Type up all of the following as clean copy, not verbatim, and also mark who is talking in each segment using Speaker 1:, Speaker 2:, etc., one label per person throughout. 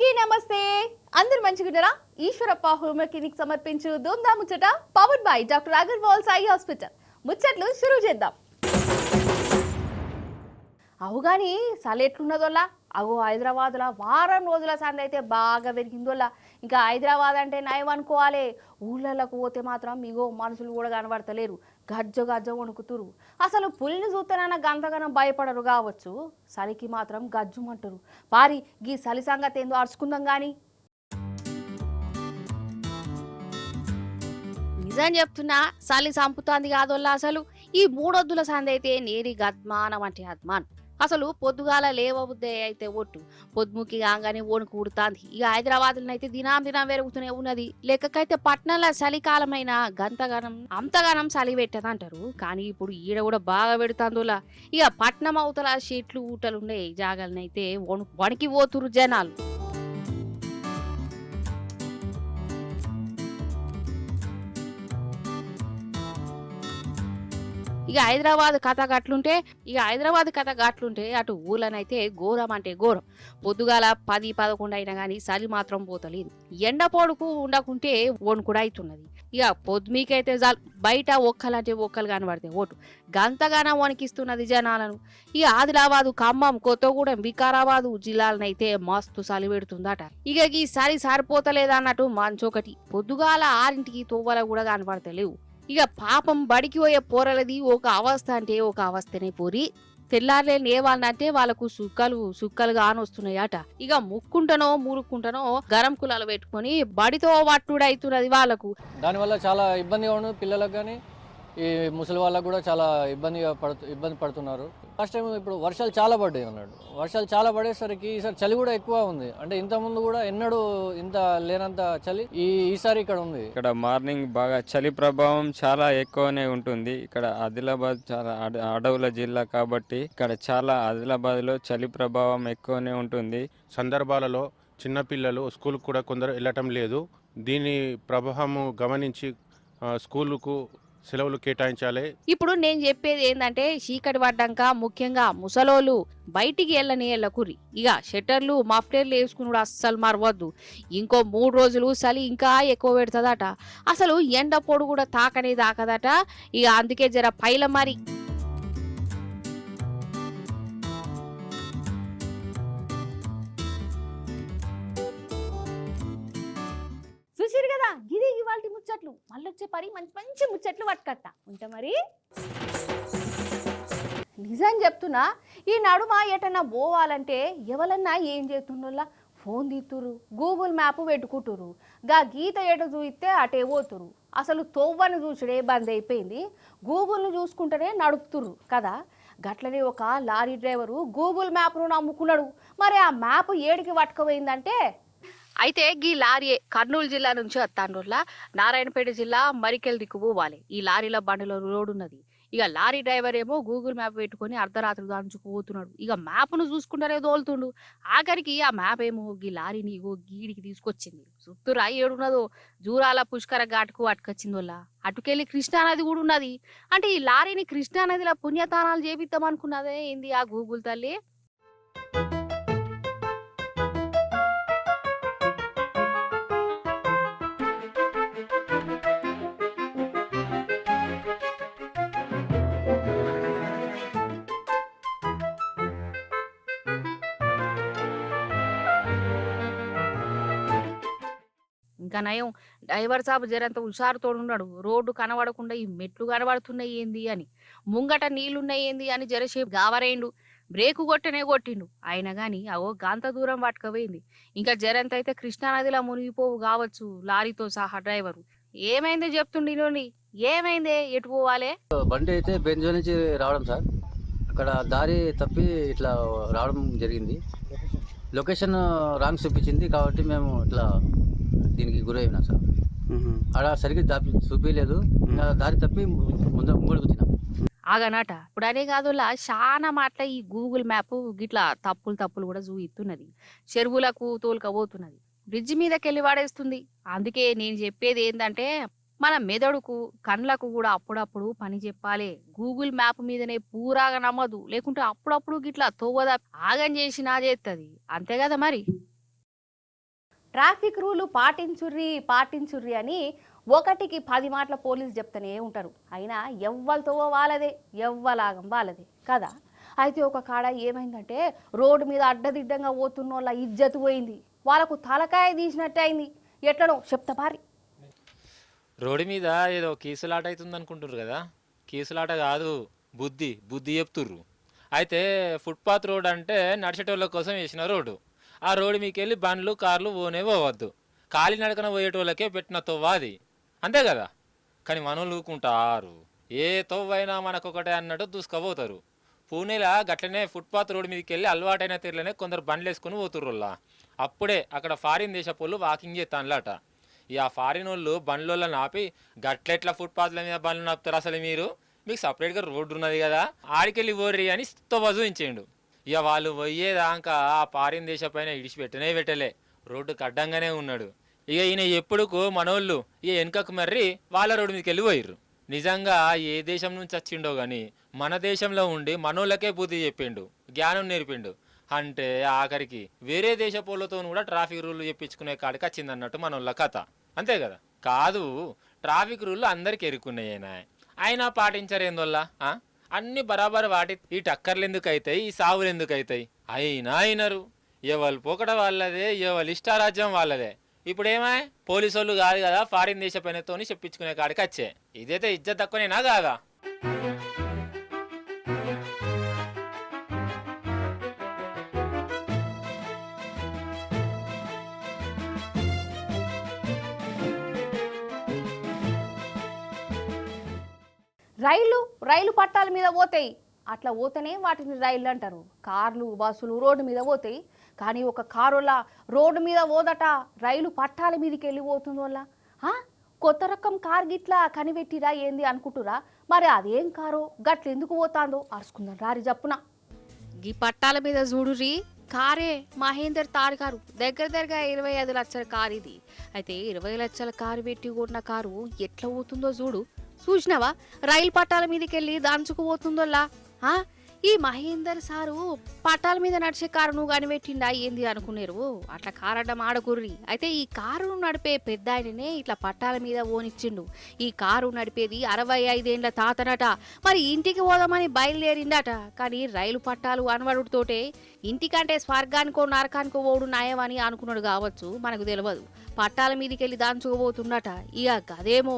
Speaker 1: అందరికీ నమస్తే. అందరు మంచిగున్నారా? ఈశ్వరప్ప హోమ్ క్లినిక్ సమర్పించు దుందా ముచ్చట powered by doctor Agarwal Sai hospital. ముచ్చట్లు షురూ చేద్దాం. అవుగాని చలి ఎట్లున్నదోలా? అగో హైదరాబాద్లో వారం రోజుల సంది అయితే బాగా పెరిగిందోలా. ఇంకా హైదరాబాద్ అంటే నయం అనుకోవాలి. ఊళ్ళలోకి పోతే మాత్రం ఇగో మనుషులు కూడా కనబడతలేరు. గజ్జ గజ్జ వణుకుతురు. అసలు పులిని చూస్తేనన్నా గంతగనం భయపడరు కావచ్చు, చలికి మాత్రం గజ్జుమంటారు. పారి గీ చలి సంగతి ఏందో అరుచుకుందాం గాని. నిజం చెప్తున్నా, చలి చంపుతాంది కాదోల్లా. అసలు ఈ మూడొద్దుల సంది అయితే నేరి గద్మానం అంటే అద్మానం. అసలు పొద్దుగాల లేవబుద్దే అయితే ఒట్టు, పొద్దుముకి కాగానే ఓనికి ఉడుతాంది. ఇక హైదరాబాద్లో అయితే దినం పెరుగుతూనే ఉన్నది. లెక్కకైతే పట్నంలో చలికాలమైన గంతగానం అంతగానం చలి పెట్టదంటారు. కానీ ఇప్పుడు ఈడ కూడా బాగా పెడుతుందిలా. ఇక పట్నం అవతల షీట్లు ఊటలు ఉండే జాగాలనైతే వణికి పోతురు జనాలు. ఇక హైదరాబాద్ కథ గట్లుంటే అటు ఊళ్ళనైతే ఘోరం అంటే ఘోరం. పొద్దుగాల 10-11 అయినా కానీ చలి మాత్రం పోతలేదు. ఎండ పొడుకు ఉండకుంటే వణుకుడు అవుతున్నది. ఇక పొద్దుమీకైతే బయట ఒక్కలంటే ఒక్కలు కనబడితే ఓటు గంతగానం వణికిస్తున్నది జనాలను. ఇక ఆదిలాబాదు, ఖమ్మం, కొత్తగూడెం, వికారాబాదు జిల్లాలనైతే మస్తు చలి పెడుతుందట. ఇక ఈ చలి సరిపోతలేదన్నట్టు మంచొకటి పొద్దుగాల 6ంటికి తొవ్వల కూడా కనబడతలేవు. ఇక పాపం బడికి పోయే పోరలది ఒక అవస్థ అంటే ఒక అవస్థనే పోరి. తెల్లారులే లేవాలంటే వాళ్ళకు సుక్కలు కానొస్తున్నాయట. ఇక ముక్కుంటనో మురుక్కుంటనో గరం కులాలు పెట్టుకొని బడితో వట్టుడైతున్నది వాళ్ళకు.
Speaker 2: దానివల్ల చాలా ఇబ్బందిగా ఉంది పిల్లలకు, కానీ ఈ ముసలి వాళ్ళకు కూడా చాలా ఇబ్బంది పడుతున్నారు. ఫస్ట్ టైం ఇప్పుడు వర్షాలు చాలా పడ్డాయి అన్నాడు. వర్షాలు చాలా పడేసరికి ఈసారి చలి కూడా ఎక్కువ ఉంది. అంటే ఇంతకుముందు కూడా ఎన్నడూ ఇంత లేనంత చలి ఈసారి ఇక్కడ ఉంది.
Speaker 3: ఇక్కడ మార్నింగ్ బాగా చలి ప్రభావం చాలా ఎక్కువనే ఉంటుంది. ఇక్కడ ఆదిలాబాద్ చాలా అడవుల జిల్లా కాబట్టి ఇక్కడ చాలా ఆదిలాబాద్లో చలి ప్రభావం ఎక్కువనే ఉంటుంది.
Speaker 4: సందర్భాలలో చిన్నపిల్లలు స్కూల్కి కూడా కొందరు వెళ్ళటం లేదు. దీని ప్రభావము గమనించి స్కూలుకు సెలవులు కేటాయించాలి.
Speaker 1: ఇప్పుడు నేను చెప్పేది ఏంటంటే, చీకటి పడ్డాక ముఖ్యంగా ముసలోళ్ళు బయటికి వెళ్ళకుర్రి. ఇక షట్టర్లు మఫ్లర్లు వేసుకుని అస్సలు మరవద్దు. ఇంకో 3 రోజులు చలి ఇంకా ఎక్కువ పెడుతుందట. అసలు ఎండ పొడు కూడా తాకదట. ఇక అందుకే జర పైల మరి. చూసిరు కదా, గిది ఇవాల్టి ముచ్చట్లు. మళ్ళొచ్చే పరి మంచి మంచి ముచ్చట్లు పట్టుకత్తా ఉంటా మరి. నిజం చెప్తున్నా, ఈ నడుమ ఎటన్నా పోవాలంటే ఎవరన్నా ఏం చేస్తుండోలా ఫోన్ తీస్తురు, గూగుల్ మ్యాప్ పెట్టుకుంటురు. గా గీత ఎట చూయితే అటే పోతురు. అసలు తొవ్వను చూసుడే బంద్ అయిపోయింది. గూగుల్ను చూసుకుంటేనే నడుపుతురు కదా. గట్లనే ఒక లారీ డ్రైవరు గూగుల్ మ్యాప్ను నమ్ముకున్నాడు. మరి ఆ మ్యాప్ ఏడికి పట్టుకుపోయిందంటే, అయితే గీ లారీ కర్నూలు జిల్లా నుంచి వస్తాండ్రోళ్ళ నారాయణపేట జిల్లా మరికెల్ దిక్కు పోవాలి. ఈ లారీల బండిలో రోడ్ ఉన్నది. ఇక లారీ డ్రైవర్ ఏమో గూగుల్ మ్యాప్ పెట్టుకుని అర్ధరాత్రి దాంచుకుపోతున్నాడు. ఇక మ్యాప్ను చూసుకుంటారే తోలుతుండు. ఆఖరికి ఆ మ్యాప్ ఏమో గీ లారీని గీడికి తీసుకొచ్చింది. సుత్తురా ఏడున్నదో జూరాల పుష్కర ఘాటుకు అటుకొచ్చిందోళ్ళ. అటుకెళ్ళి కృష్ణానది కూడా ఉన్నది. అంటే ఈ లారీని కృష్ణానదిలో పుణ్యతానాలు చేపిద్దాం అనుకున్నదే ఏంది ఆ గూగుల్ తల్లి. ఇంకా నయం డ్రైవర్ సాబ్ జరంత హుషారుతోడున్నాడు. రోడ్డు కనబడకుండా ఈ మెట్లు కనబడుతున్నాయి ఏంది అని, ముంగట నీళ్లున్నాయి ఏంది అని జరసేపు గావరేండు. బ్రేకు కొట్టిండు. అయినా గాని అవో గంత దూరం పట్టుకపోయింది. ఇంకా జరంత అయితే కృష్ణానదిలో మునిగిపోవు కావచ్చు లారీతో సహా డ్రైవరు. ఏమైందో చెప్తుండి. ఏమైందే, ఎటు పోవాలే?
Speaker 5: బండి అయితే బెంజో నుంచి రావడం సార్, అక్కడ దారి తప్పి ఇట్లా రావడం జరిగింది. లొకేషన్ రాంగ్ చూపించింది కాబట్టి మేము ఇట్లా దీనికి గురైనా సార్. అక్కడ సరిగ్గా చూపించలేదు, దారి తప్పి ముందుకు వచ్చిన
Speaker 1: ఆగనట. ఇప్పుడు అనే కాదులా చాలా మాటల ఈ గూగుల్ మ్యాప్ గిట్లా తప్పులు కూడా చూపిస్తున్నది. చెరువులకు తోలుకపోతున్నది, బ్రిడ్జి మీదకెళ్ళి వాడేస్తుంది. అందుకే నేను చెప్పేది ఏంటంటే, మన మెదడుకు కళ్ళకు కూడా అప్పుడప్పుడు పని చెప్పాలి. గూగుల్ మ్యాప్ మీదనే పూరాగా నమ్మదు, లేకుంటే అప్పుడప్పుడు గిట్లా తోవద ఆగం చేసినా చేస్తుంది. అంతే కదా మరి. ట్రాఫిక్ రూలు పాటించుర్రి అని ఒకటికి 10 మాటల పోలీసు చెప్తూనే ఉంటారు. అయినా ఎవ్వలతో వాళ్ళదే, ఎవ్వలాగం వాళ్ళదే కదా. అయితే ఒక కాడ ఏమైందంటే రోడ్డు మీద అడ్డదిడ్డంగా పోతున్న వాళ్ళ ఇజ్జత్ పోయింది, వాళ్ళకు తలకాయ తీసినట్టు అయింది. ఎట్లనో చెప్తా పారి.
Speaker 6: రోడ్డు మీద ఏదో కీసులాట అవుతుంది అనుకుంటుర్రు కదా. కీసులాట కాదు, బుద్ధి చెప్తుర్రు. అయితే ఫుట్పాత్ రోడ్ అంటే నడిచేటోళ్ళ కోసం వేసిన రోడ్డు. ఆ రోడ్డు మీకు వెళ్ళి బండ్లు కార్లు పోవద్దు. కాలినడకన పోయేటోళ్ళకే పెట్టిన తొవ్వ అది, అంతే కదా. కానీ మనోళ్ళు ఊరుకుంటారు, ఏ తొవ్వైనా మనకొకటే అన్నట్టు దూసుకపోతారు. పూణేలా గట్లనే ఫుట్పాత్ రోడ్డు మీదకి వెళ్ళి అలవాటైన తీరులోనే కొందరు బండ్లు వేసుకుని పోతుర్రులా. అప్పుడే అక్కడ ఫారిన్ దేశపోళ్ళు వాకింగ్ చేస్తానులాట. ఆ ఫారిన్ వాళ్ళు బండ్లలో ఆపి గట్లెట్లా ఫుట్పాత్ల మీద బండ్లు నాపుతారు, అసలు మీకు సపరేట్గా రోడ్డు ఉన్నది కదా, ఆడికెళ్ళి పోర్రి అని తొవ్వ చూపించేయండు. ఇక వాళ్ళు పోయేదాకా ఆ ఫారిన్ దేశ పైన పెట్టలే, రోడ్డుకు అడ్డంగానే ఉన్నాడు. ఇక ఈయన ఎప్పుడుకు మనోళ్ళు ఇక వెనుకకు మర్రి వాళ్ళ రోడ్డు మీదకి వెళ్ళిపోయిర్రు. నిజంగా ఏ దేశం నుంచి వచ్చిండో కానీ మన దేశంలో ఉండి మనోళ్ళకే బుద్ధి చెప్పిండు, జ్ఞానం నేర్పిండు. అంటే ఆఖరికి వేరే దేశ పోలతో కూడా ట్రాఫిక్ రూల్ చెప్పించుకునే కాడికి వచ్చిందన్నట్టు మనోళ్ళ కథ, అంతే కదా. కాదు, ట్రాఫిక్ రూల్ అందరికి ఎరుకున్నాయి, అయినా పాటించరేందోల్లా. అన్ని బరాబర్ వాటి ఈ టక్కర్లు ఎందుకు అవుతాయి, ఈ సావులు ఎందుకు అవుతాయి, అయినరు. ఎవరు పోకడ వాళ్ళదే, ఎవరు ఇష్టారాజ్యం వాళ్ళదే. ఇప్పుడు ఏమాయ్ పోలీసు వాళ్ళు కాదు కదా, ఫారిన్ దేశ పైనతోని చెప్పించుకునే కాడికి వచ్చే. ఇదైతే ఇజ్జత్ తక్కువనేనా కాదా.
Speaker 1: రైలు పట్టాల మీద పోతాయి, అట్లా పోతేనే వాటిని రైళ్ళు అంటారు. కార్లు బస్సులు రోడ్డు మీద పోతాయి, కానీ ఒక కారులా రోడ్డు మీద పోదట, రైలు పట్టాల మీదకి వెళ్ళిపోతుంది వల్ల. కొత్త రకం కార్ గిట్లా కనిపెట్టిరా ఏంది అనుకుంటురా? మరి అదేం కారో గట్లెందుకు పోతాందో అరుచుకుందాం రారి జప్పున. ఈ పట్టాల మీద చూడురి, కారే మహేందర్ తార్ కారు, దగ్గర 25 లక్షల కారు ఇది. అయితే 20 లక్షల కారు పెట్టి కొన్న కారు ఎట్లా పోతుందో చూడు. చూసినావా రైలు పట్టాల మీదకి వెళ్ళి దాంచుకుపోతుందోలా. ఈ మహేందర్ సారు పట్టాల మీద నడిచే కారును కనిపెట్టిండా ఏంది అనుకున్నారు. అట్లా కారడ్డం ఆడకుర్రి. అయితే ఈ కారును నడిపే పెద్ద ఆయననే ఇట్లా పట్టాల మీద ఓనిచ్చిండు. ఈ కారు నడిపేది 65 ఏళ్ల తాతనట. మరి ఇంటికి పోదామని బయలుదేరిండట. కానీ రైలు పట్టాలు అనవడుతోటే ఇంటికంటే స్వర్గానికో నరకానికో ఓడు నయమని అనుకున్నాడు కావచ్చు, మనకు తెలియదు. పట్టాల మీదకి వెళ్ళి దాంచుకోబోతున్నట. ఇక గదేమో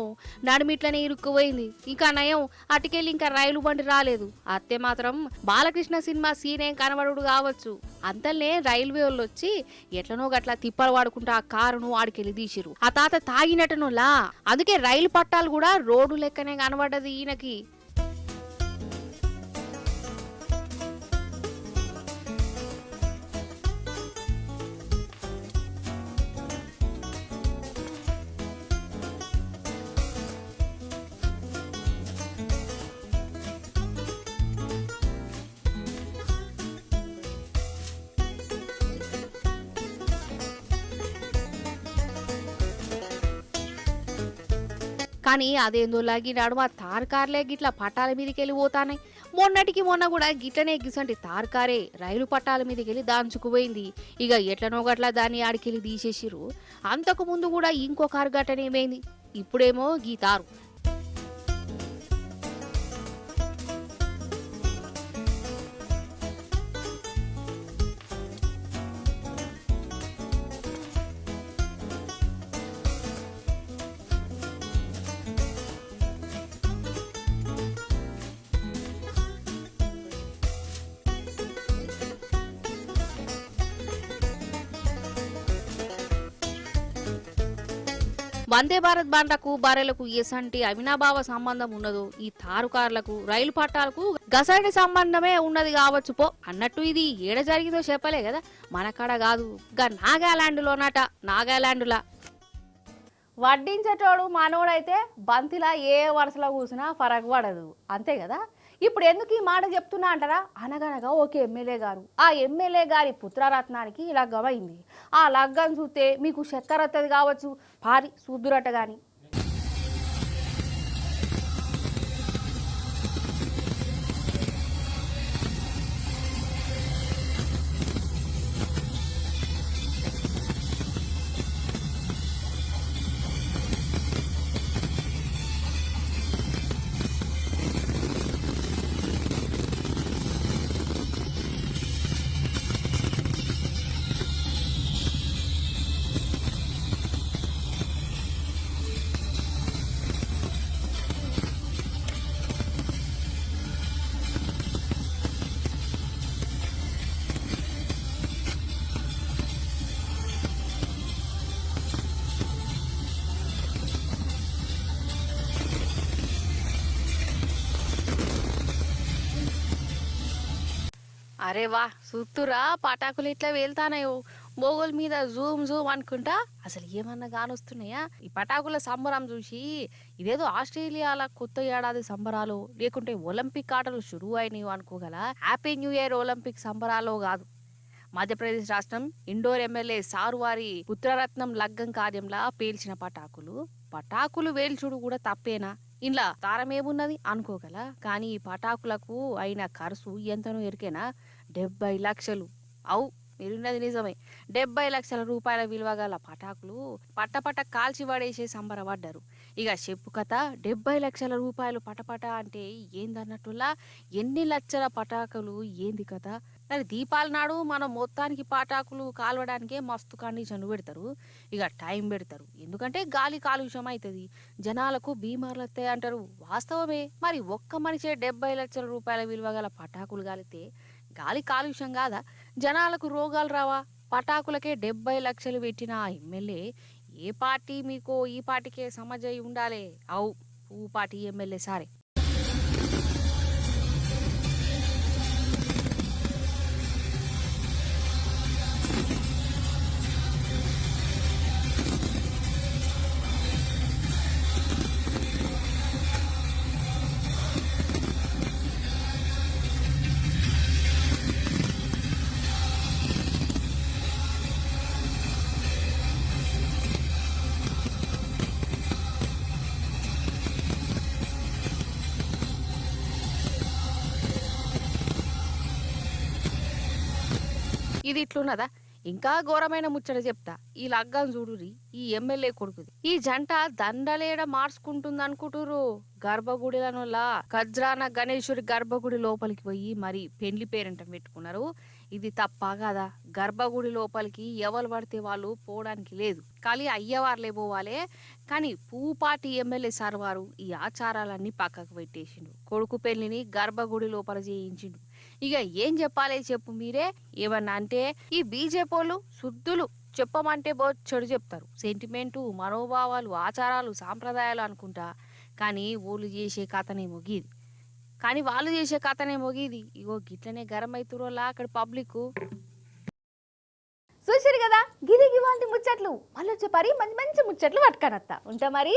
Speaker 1: నడుమిట్లనే ఇరుక్కుపోయింది. ఇంకా నయం అటుకెళ్ళి ఇంకా రైలు బండి రాలేదు. అత్తే మాత్రం బాలకృష్ణ సినిమా సీనేం కనబడు కావచ్చు. అంతల్నే రైల్వే వాళ్ళు వచ్చి ఎట్లనో గట్లా తిప్పలు వాడుకుంటా ఆ కారును ఆడికెళ్ళి తీసిరు. ఆ తాత తాగినట్టునులా, అందుకే రైలు పట్టాలు కూడా రోడ్డు లెక్కనే కనబడ్డది ఈయనకి. కానీ అదేందోలాగి నడుమ తార్కార్లే గిట్లా పట్టాల మీదకి వెళ్ళి పోతానే. మొన్నటికి మొన్న కూడా గిట్లనే గిసంటి తార్కారే రైలు పట్టాల మీదకి వెళ్ళి దాంచుకుపోయింది. ఇక ఎట్లనో గట్లా దాన్ని ఆడికెళ్ళి తీసేసిరు. అంతకు ముందు కూడా ఇంకో కారు ఘటనేమైంది. ఇప్పుడేమో గీతారు. వందే భారత్ బండ్లకు బర్రెలకు ఎసంటి అవినాభావ సంబంధం ఉన్నదో ఈ తారుకార్లకు రైలు పట్టాలకు గసంటి సంబంధమే ఉన్నది కావచ్చు పో అన్నట్టు. ఇది ఏడ జరిగిందో చెప్పలే కదా, మనకాడ కాదు గా నాగాలాండ్లోనట. నాగాలాండ్లా వడ్డించేటోడు మనోడైతే బంతిలా ఏ వరుసలో కూసినా ఫరక్ పడదు, అంతే కదా. ఇప్పుడు ఎందుకు ఈ మాట చెప్తున్నా అంటారా? అనగనగా ఒక ఎమ్మెల్యే గారు, ఆ ఎమ్మెల్యే గారి పుత్రరత్నానికి లగ్గమైంది. ఆ లగ్గం చూస్తే మీకు చక్కెర వస్తుంది కావచ్చు, పారి చూద్దురట. కానీ అరే వా సుత్తురా పటాకులు ఇట్లా వెళ్తానాయో మోగోల్ మీద జూమ్ జూమ్ అనుకుంటా అసలు ఏమన్నా కానొస్తున్నాయా ఈ పటాకుల సంబరం చూసి ఇదేదో ఆస్ట్రేలియాల కొత్త ఏడాది సంబరాలు లేకుంటే ఒలింపిక్ ఆటలు షురూ అయినవి అనుకోగల హ్యాపీ న్యూ ఇయర్ ఒలింపిక్ సంబరాలు కాదు. మధ్యప్రదేశ్ రాష్ట్రం ఇండోర్ ఎమ్మెల్యే సారువారి పుత్రరత్నం లగ్గం కార్యంలా పేల్చిన పటాకులు వేల్చుడు కూడా తప్పేనా? ఇంట్లో తారమేమున్నది అనుకోగల కానీ ఈ పటాకులకు అయిన ఖర్చు ఎంతనో ఎరికేనా? 70 లక్షలు. అవు మీరున్నది నిజమే. 70 లక్షల రూపాయల విలువ గల పటాకులు పట్టపట్ట కాల్చి పడేసే సంబరపడ్డారు. ఇక చెప్పు కథ 70 లక్షల రూపాయలు పటపట అంటే ఏందన్నట్టులా ఎన్ని లక్షల పటాకులు ఏంది కదా. మరి దీపాల నాడు మనం మొత్తానికి పటాకులు కాల్వడానికే మస్తు కండిషన్లు పెడతారు. ఇక టైం పెడతారు ఎందుకంటే గాలి కాలుష్యం అవుతుంది, జనాలకు బీమార్లు వస్తాయి అంటారు. వాస్తవమే. మరి ఒక్క మనిషే 70 లక్షల రూపాయల విలువ గల పటాకులు కాలితే గాలి కాలుష్యం కాదా? జనాలకు రోగాలు రావా? పటాకులకే 70 లక్షలు పెట్టిన ఆ ఎమ్మెల్యే ఏ పార్టీ మీకో ఈ పార్టీకే సమజై ఉండాలి. అవు ఊ పార్టీ ఎమ్మెల్యే సారే. ఇది ఇట్లున్నదా? ఇంకా ఘోరమైన ముచ్చట చెప్తా. ఈ లగ్గం చూడురి ఈ ఎమ్మెల్యే కొడుకుది. ఈ జంట దండలేడ మార్చుకుంటుంది అనుకుంటురు. గర్భగుడిలనొల్లా ఖజ్రాన గణేశుడి గర్భగుడి లోపలికి పోయి మరి పెండ్లి పేరంటం పెట్టుకున్నారు. ఇది తప్ప కదా? గర్భగుడి లోపలికి ఎవరు పడితే వాళ్ళు పోవడానికి లేదు, ఖాళీ అయ్యవార్లే పోవాలే. కానీ పూపాటి ఎమ్మెల్యే సర్వారు ఈ ఆచారాలన్నీ పక్కకు పెట్టేసిండు. కొడుకు పెళ్లిని గర్భగుడి లోపల చేయించిండు. ఇక ఏం చెప్పాలి చెప్పు మీరే. ఏమన్నా అంటే ఈ బీజేపీలు శుద్ధులు చెప్పమంటే చెడు చెప్తారు. సెంటిమెంటు, మనోభావాలు, ఆచారాలు, సాంప్రదాయాలు అనుకుంటా. కానీ వాళ్ళు చేసే కథనే మొగీది. ఇగో గిట్లనే గరం అవుతురోలా అక్కడ పబ్లిక్. చూసిరు కదా గిరి గివాంటి ముచ్చట్లు. మళ్ళీ వచ్చే పరి మంచి మంచి ముచ్చట్లు పట్టుకనత్తా ఉంటా మరి.